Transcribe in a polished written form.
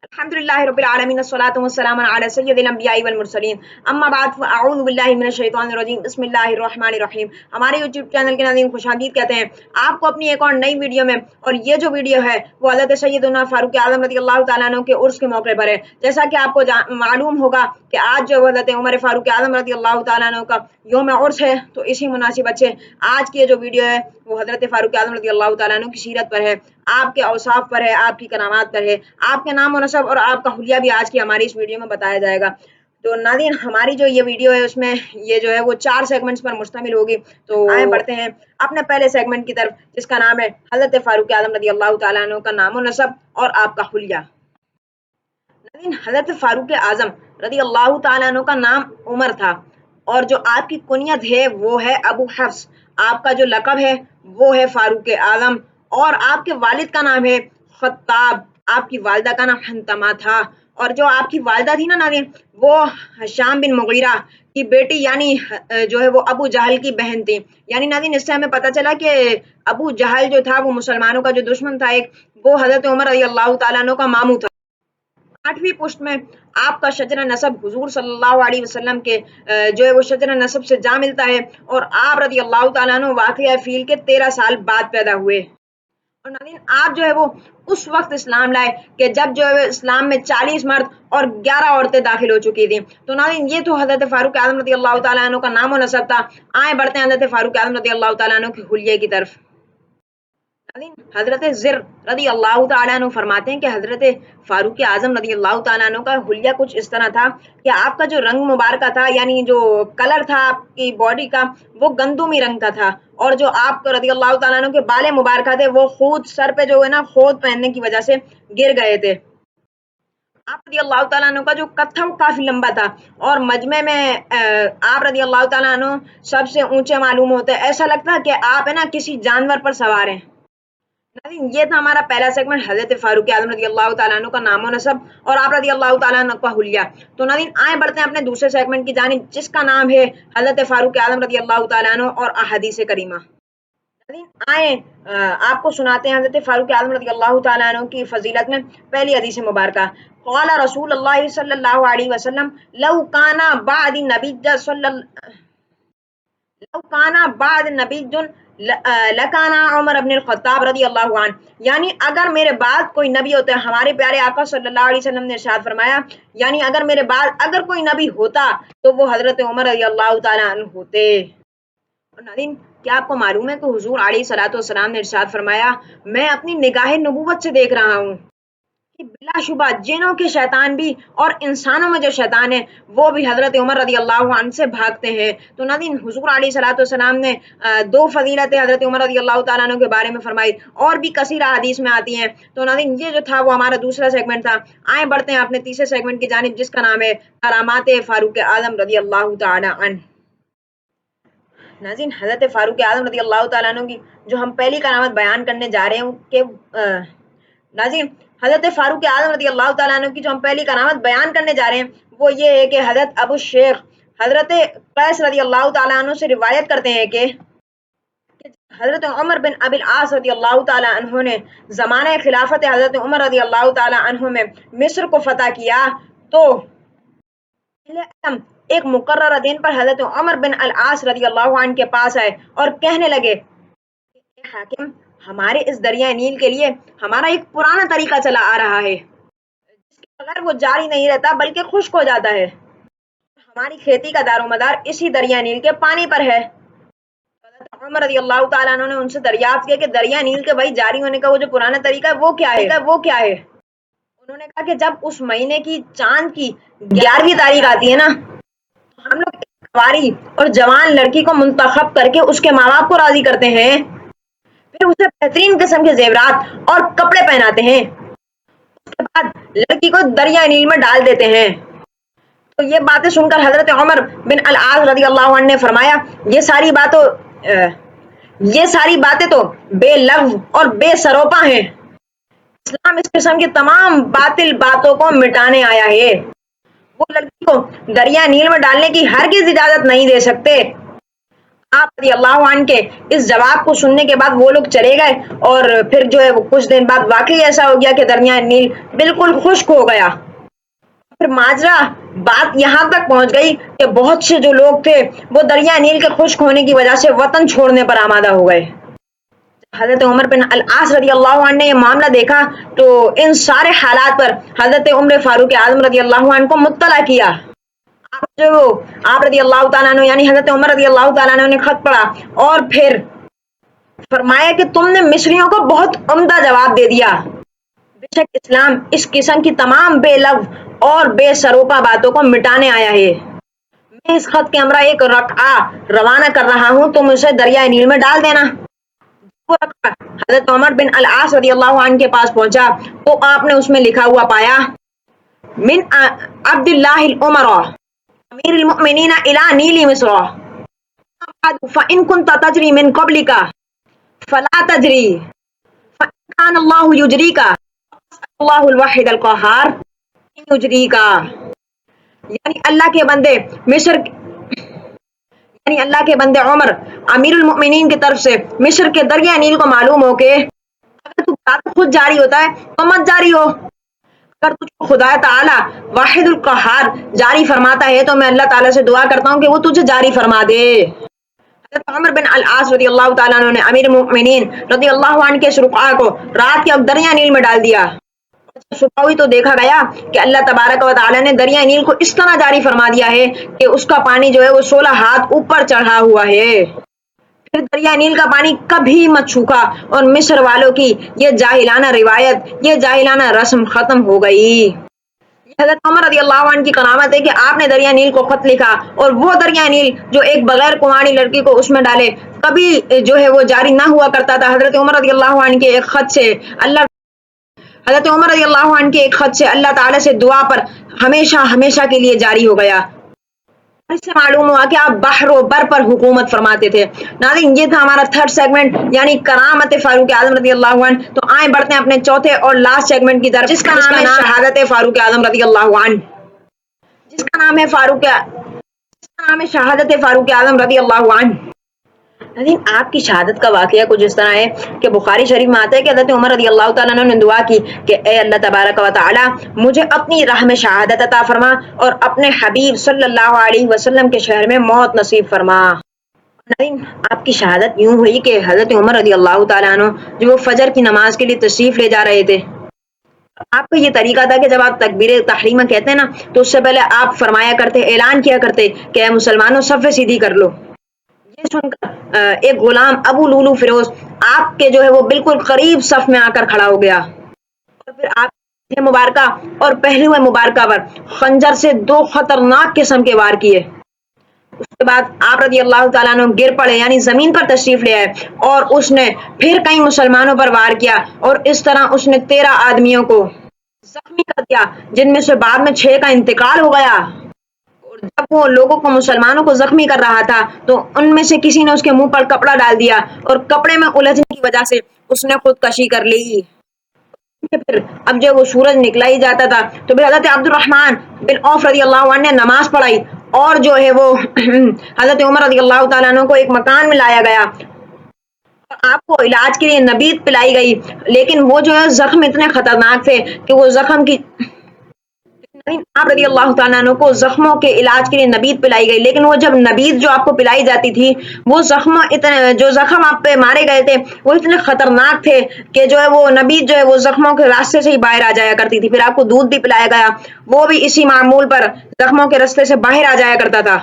अल्हम्दुलिल्लाहि रब्बिल आलमीन अस्सलातु वस्सलामु अला सय्यिदिल अंबिया'i वल मुरसलीन अम्मा बाद फअऊज़ु बिल्लाहि मिनश शैतानिर रजीम बिस्मिल्लाहिर रहमानिर रहीम। हमारे यूट्यूब चैनल के नाज़रीन खुशामदीद कहते हैं आपको अपनी एक और नई वीडियो में। और ये जो वीडियो है वो हज़रत सैयदना फारूक आज़म रज़ियल्लाहु ताला अन्हु के उर्स के मौके पर है। जैसा कि आपको मालूम होगा कि आज जो हज़रत उमर फारूक आज़म रज़ियल्लाहु ताला अन्हु का यौम उर्स है, तो इसी मुनासिबत से आज की जो वीडियो है वो हज़रत फारूक आज़म रज़ियल्लाहु ताला अन्हु की सीरत पर है, आपके औसाफ पर है, आपकी करामात पर है, आपके नाम और नसब और आपका हुलिया भी आज की हमारी इस वीडियो में बताया जाएगा। तो नाज़रीन, हमारी जो ये वीडियो है उसमें ये जो है वो 4 सेगमेंट्स पर मुश्तमिल होगी। तो आए बढ़ते हैं अपने पहले सेगमेंट की तरफ, जिसका नाम है हज़रत फारूक आज़म रज़ियल्लाहु ताला अन्हु का नाम और नसब और आपका हुलिया। नाज़रीन, हज़रत फारूक आज़म रज़ियल्लाहु ताला अन्हु का नाम उमर था और जो आपकी कुनियत है वो है अबू हफ्स। आपका जो लक़ब है वो है फारूक आज़म और आपके वालिद का नाम है खत्ताब, आपकी वालिदा का नाम हंतमा था। और जो आपकी वालिदा थी ना नाज़रीन, वो हशाम बिन मुगीरा की बेटी यानी जो है वो अबू जहल की बहन थी। यानी नाज़रीन, इससे हमें पता चला कि अबू जहल जो था वो मुसलमानों का जो दुश्मन था एक, वो हज़रत उमर रज़ियल्लाहु ताला अन्हु का मामू था। 8वीं पुश्त में आपका शजरा नसब हुजूर सल्लल्लाहु अलैहि वसल्लम के जो है वो शजरा नसब से जा मिलता है और आप रज़ियल्लाहु ताला अन्हु वाक़िया फ़ील के 13 साल बाद पैदा हुए। और नाज़रीन, आप जो है वो उस वक्त इस्लाम लाए कि जब जो है इस्लाम में 40 मर्द और 11 औरतें दाखिल हो चुकी थी। तो नाज़रीन, ये तो हज़रत फारूक आज़म रज़ियल्लाहु ताला अन्हु का नाम और नसब था। आए बढ़ते हैं हज़रत फारूक आज़म रज़ियल्लाहु ताला अन्हु के हुलिये की तरफ। हज़रत ज़िर रज़ियल्लाहु ताला अन्हु फरमाते हैं कि हज़रत फारूक आज़म रज़ियल्लाहु ताला अन्हु का हुलिया कुछ इस तरह था कि आपका जो रंग मुबारक था, यानी जो कलर था आपकी बॉडी का, वो गंदुमी रंग का था। और जो आप रज़ियल्लाहु ताला अन्हु के बाले मुबारक थे वो खूद सर पे जो है ना खोद पहनने की वजह से गिर गए थे। आप रज़ियल्लाहु ताला अन्हु का जो कद था वो काफी लंबा था और मजमे में आप रज़ियल्लाहु ताला अन्हु सबसे ऊंचे मालूम होते हैं। ऐसा लगता है कि आप है ना किसी जानवर पर सवार हैं। नाज़रीन, ये था हमारा पहला सेगमेंट हज़रत फारूक आज़म रज़ियल्लाहु ताला अन्हु का नाम और नसब और आप रज़ियल्लाहु ताला अन्हु का हुलिया। तो नाज़रीन, आए बढ़ते हैं अपने दूसरे सेगमेंट की जानिब, जिसका नाम है हज़रत फारूक आज़म रज़ियल्लाहु ताला अन्हु और अहादीस करीमा। नाज़रीन, आए आपको सुनाते हैं हज़रत फारूक आज़म रज़ियल्लाहु ताला अन्हु की फजीलत में पहली हदीस मुबारका। क़ाला रसूलुल्लाह सल्लल्लाहु अलैहि वसल्लम लौ काना बाद नबिय्य लौ काना बाद नबिय्युन लकाना उमर इब्न अल-खत्ताब रज़ियल्लाहु अन्हु। यानी अगर मेरे बाद कोई नबी होता है, हमारे प्यारे आका सल्लल्लाहु अलैहि वसल्लम ने इरशाद फरमाया, यानी अगर मेरे बाद अगर कोई नबी होता तो वो हज़रत उमर रज़ियल्लाहु ताला अन्हु होते। और नाज़रीन, क्या आपको मालूम है कि हुजूर अलैहिस्सलातु वस्सलाम ने इरशाद फरमाया, मैं अपनी निगाह नबूवत से देख रहा हूँ कि बिलाशुबा जिनों के शैतान भी और इंसानों में जो शैतान है वो भी हज़रत उमर रज़ियल्लाहु अन्हु से भागते हैं। तो नाज़रीन, हुजूर अलैहिस्सलातु वस्सलाम ने 2 फजीलतें हज़रत उमर रज़ियल्लाहु ताला अन्हु के बारे में फरमाई और भी कसीरा हदीस में आती हैं। तो नाज़रीन, ये जो था वो हमारा दूसरा सेगमेंट था। आए बढ़ते हैं अपने तीसरे सेगमेंट की जानिब, जिसका नाम है करामात फारूक आज़म रज़ियल्लाहु ताला अन्हु। नाज़रीन, हज़रत फारूक आज़म रज़ियल्लाहु ताला अन्हु की जो हम पहली करामत बयान करने जा रहे हैं कि नाज़रीन, हज़रत फारूक आज़म रज़ियल्लाहु ताला अन्हु की जो हम पहली करामत बयान करने जा रहे हैं वो ये है कि हज़रत अबू शेख हज़रत कैस रज़ियल्लाहु ताला अन्हु से रिवायत करते हैं कि हज़रत उमर बिन अबिल आस रज़ियल्लाहु ताला अन्हु ने ज़माने खिलाफत हज़रत उमर रज़ियल्लाहु ताला अन्हु में मिस्र को फतह किया। तो एक मुकर्रर दिन पर हज़रत उमर बिन अल आस रज़ियल्लाहु अन्हु के पास आए और कहने लगे, हाकिम, हमारे इस दरिया नील के लिए हमारा एक पुराना तरीका चला आ रहा है, जिसके बगैर वो जारी नहीं रहता बल्कि खुश्क हो जाता है। हमारी खेती का दारोमदार इसी दरिया नील के पानी पर है। उमर रज़ियल्लाहु ताला अन्हु ने उनसे दरियाफ्त किया कि दरिया नील के भाई जारी होने का वो जो पुराना तरीका है वो क्या है? उन्होंने कहा कि जब उस महीने की चांद की 11वीं तारीख आती है ना, तो हम लोग कुंवारी और जवान लड़की को मुंतखब करके उसके माँ बाप को राजी करते हैं, फिर उसे बेहतरीन किस्म के जेवरात और कपड़े पहनाते हैं, उसके बाद लड़की को दरिया नील में डाल देते हैं। तो ये बातें सुनकर हजरत उमर बिन अल आस रज़ियल्लाहु अन्हु ने फरमाया, ये सारी बातें तो बेलग़्व और बेसरोपा हैं। इस्लाम इस किस्म की तमाम बातिल बातों को मिटाने आया है। वो लड़की को दरिया नील में डालने की हरगिज़ इजाजत नहीं दे सकते। آپ رضی اللہ عنہ کے اس جواب کو سننے کے بعد وہ لوگ چلے گئے اور پھر جو ہے وہ کچھ دن بعد واقعی ایسا ہو گیا کہ دریائے نیل بالکل خشک ہو گیا. پھر ماجرا بات یہاں تک پہنچ گئی کہ بہت سے جو لوگ تھے وہ دریائے نیل کے خشک ہونے کی وجہ سے وطن چھوڑنے پر آمادہ ہو گئے. حضرت عمر بن العاص رضی اللہ عنہ نے یہ معاملہ دیکھا تو ان سارے حالات پر حضرت عمر فاروق اعظم رضی اللہ عنہ کو مطلع کیا. آپ رضی اللہ تعالیٰ عنہ یعنی حضرت عمر رضی اللہ تعالیٰ عنہ نے خط پڑھا اور پھر فرمایا کہ تم نے مصریوں کو بہت عمدہ جواب دے دیا. بے شک اسلام اس قسم کی تمام بے لغو اور بے سروپا باتوں کو مٹانے آیا ہے. میں اس خط کے ہمراہ ایک رقعہ روانہ کر رہا ہوں، تم اسے دریائے نیل میں ڈال دینا. حضرت عمر بن العاص رضی اللہ عنہ کے پاس پہنچا تو آپ نے اس میں لکھا ہوا پایا من عبد اللہ العمر امیر المؤمنین الى نیل مصر فإن كنت تجری من قبلک فلا تجری فإن كان اللہ یجریک اللہ الواحد القہار یجریک. یعنی اللہ کے بندے عمر امیر المؤمنین کی طرف سے مصر کے دریائے نیل کو معلوم ہو کہ اگر تو خود جاری ہوتا ہے تو مت جاری ہو، اگر تجھ کو خدا تعالی واحد القہار جاری فرماتا ہے تو میں اللہ تعالیٰ سے دعا کرتا ہوں کہ وہ تجھے جاری فرما دے. حضرت عمر بن العاص رضی اللہ تعالیٰ عنہ نے امیر المؤمنین رضی اللہ عنہ کے اس رقعہ کو رات کے وقت دریائے نیل میں ڈال دیا. صبح ہوئی تو دیکھا گیا کہ اللہ تبارک و تعالیٰ نے دریائے نیل کو اس طرح جاری فرما دیا ہے کہ اس کا پانی جو ہے وہ 16 ہاتھ اوپر چڑھا ہوا ہے. پھر دریائے نیل کا پانی کبھی مت چھوکا اور مصر والوں کی یہ جاہلانہ روایت، یہ جاہلانہ رسم ختم ہو گئی. حضرت عمر رضی اللہ عنہ کی کرامت ہے کہ آپ نے دریائے نیل کو خط لکھا اور وہ دریائے نیل جو ایک بغیر کنواری لڑکی کو اس میں ڈالے کبھی جو ہے وہ جاری نہ ہوا کرتا تھا. حضرت عمر رضی اللہ عنہ کے ایک خط سے اللہ تعالیٰ سے دعا پر ہمیشہ کے لیے جاری ہو گیا. اس سے معلوم ہوا کہ آپ بحر و بر پر حکومت فرماتے تھے. ناظرین یہ تھا ہمارا تھرڈ سیگمنٹ یعنی کرامت فاروق اعظم رضی اللہ عنہ. تو آئیں بڑھتے ہیں اپنے چوتھے اور لاسٹ سیگمنٹ کی طرف جس کا نام ہے شہادت فاروق اعظم رضی اللہ عنہ. جس کا نام ہے شہادت فاروق اعظم رضی اللہ عنہ. آپ کی شہادت کا واقعہ کچھ اس طرح ہے کہ بخاری شریف میں آتا ہے کہ حضرت عمر رضی اللہ تعالیٰ عنہ نے دعا کی کہ اے اللہ تبارک و تعالی مجھے اپنی راہ میں شہادت عطا فرما اور اپنے حبیب صلی اللہ علیہ وسلم کے شہر میں موت نصیب فرما. آپ کی شہادت یوں ہوئی کہ حضرت عمر رضی اللہ تعالیٰ عنہ جو وہ فجر کی نماز کے لیے تشریف لے جا رہے تھے، آپ کا یہ طریقہ تھا کہ جب آپ تکبیر تحریمہ کہتے ہیں نا تو اس سے پہلے آپ فرمایا کرتے، اعلان کیا کرتے کہ اے مسلمانوں صف سیدھی کر لو. یہ سن کر ایک غلام ابو لولو فیروز آپ کے جو ہے وہ بالکل قریب صف میں آ کر کھڑا ہو گیا اور پھر آپ مبارکہ اور پہلو مبارکہ پر خنجر سے 2 خطرناک قسم کے وار کیے. اس کے بعد آپ رضی اللہ تعالیٰ عنہ گر پڑے یعنی زمین پر تشریف لے آئے اور اس نے پھر کئی مسلمانوں پر وار کیا اور اس طرح اس نے 13 آدمیوں کو زخمی کر دیا جن میں سے بعد میں 6 کا انتقال ہو گیا. اور جب وہ لوگوں کو مسلمانوں کو زخمی کر رہا تھا تو ان میں سے کسی نے اس کے منہ پر کپڑا ڈال دیا اور کپڑے میں الجھنے کی وجہ سے اس نے خودکشی کر لی. پھر اب جب وہ سورج نکلا ہی جاتا تھا تو پھر حضرت عبد الرحمن بن عوف رضی اللہ عنہ نے نماز پڑھائی اور جو ہے وہ حضرت عمر رضی اللہ تعالیٰ عنہ کو ایک مکان میں لایا گیا اور آپ کو علاج کے لیے نبید پلائی گئی. لیکن وہ جو ہے زخم اتنے خطرناک تھے کہ وہ زخم کی آپ رضی اللہ تعالیٰ عنہ کو زخموں کے علاج کے لیے نبید پلائی گئی. لیکن وہ جب نبید جو آپ کو پلائی جاتی تھی وہ زخم آپ پہ مارے گئے تھے وہ اتنے خطرناک تھے کہ جو ہے وہ نبید جو ہے وہ زخموں کے راستے سے ہی باہر آ جایا کرتی تھی. پھر آپ کو دودھ بھی پلایا گیا وہ بھی اسی معمول پر زخموں کے راستے سے باہر آ جایا کرتا تھا.